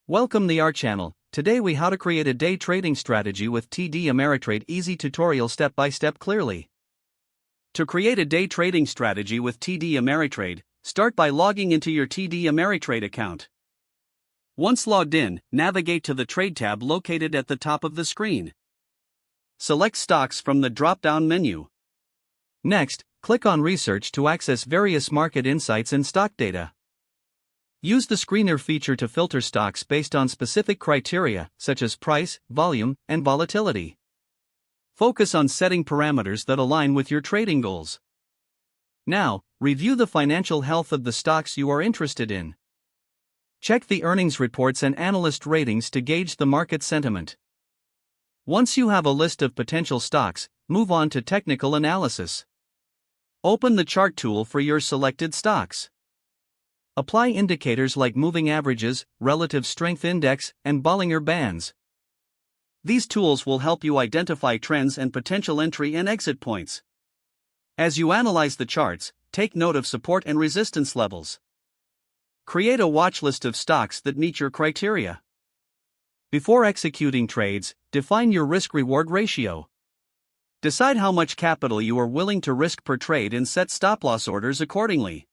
Welcome to our channel. Today we how to create a day trading strategy with TD Ameritrade easy tutorial step by step clearly. To create a day trading strategy with TD Ameritrade, start by logging into your TD Ameritrade account. Once logged in, navigate to the Trade tab located at the top of the screen. Select stocks from the drop-down menu. Next, click on Research to access various market insights and stock data. Use the screener feature to filter stocks based on specific criteria, such as price, volume, and volatility. Focus on setting parameters that align with your trading goals. Now, review the financial health of the stocks you are interested in. Check the earnings reports and analyst ratings to gauge the market sentiment. Once you have a list of potential stocks, move on to technical analysis. Open the chart tool for your selected stocks. Apply indicators like moving averages, relative strength index, and Bollinger Bands. These tools will help you identify trends and potential entry and exit points. As you analyze the charts, take note of support and resistance levels. Create a watch list of stocks that meet your criteria. Before executing trades, define your risk-reward ratio. Decide how much capital you are willing to risk per trade and set stop-loss orders accordingly.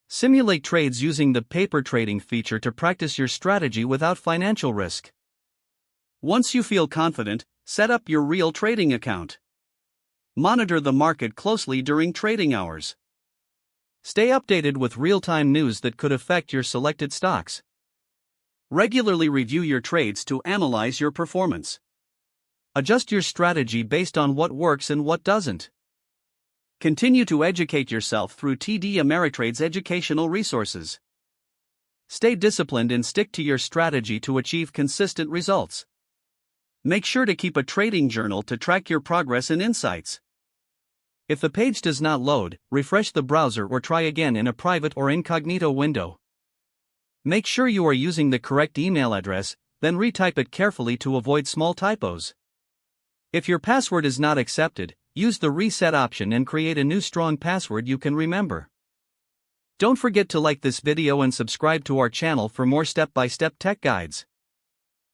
Simulate trades using the paper trading feature to practice your strategy without financial risk. Once you feel confident, set up your real trading account. Monitor the market closely during trading hours. Stay updated with real-time news that could affect your selected stocks. Regularly review your trades to analyze your performance. Adjust your strategy based on what works and what doesn't. Continue to educate yourself through TD Ameritrade's educational resources. Stay disciplined and stick to your strategy to achieve consistent results. Make sure to keep a trading journal to track your progress and insights. If the page does not load, refresh the browser or try again in a private or incognito window. Make sure you are using the correct email address, then retype it carefully to avoid small typos. If your password is not accepted, use the reset option and create a new strong password you can remember. Don't forget to like this video and subscribe to our channel for more step-by-step tech guides.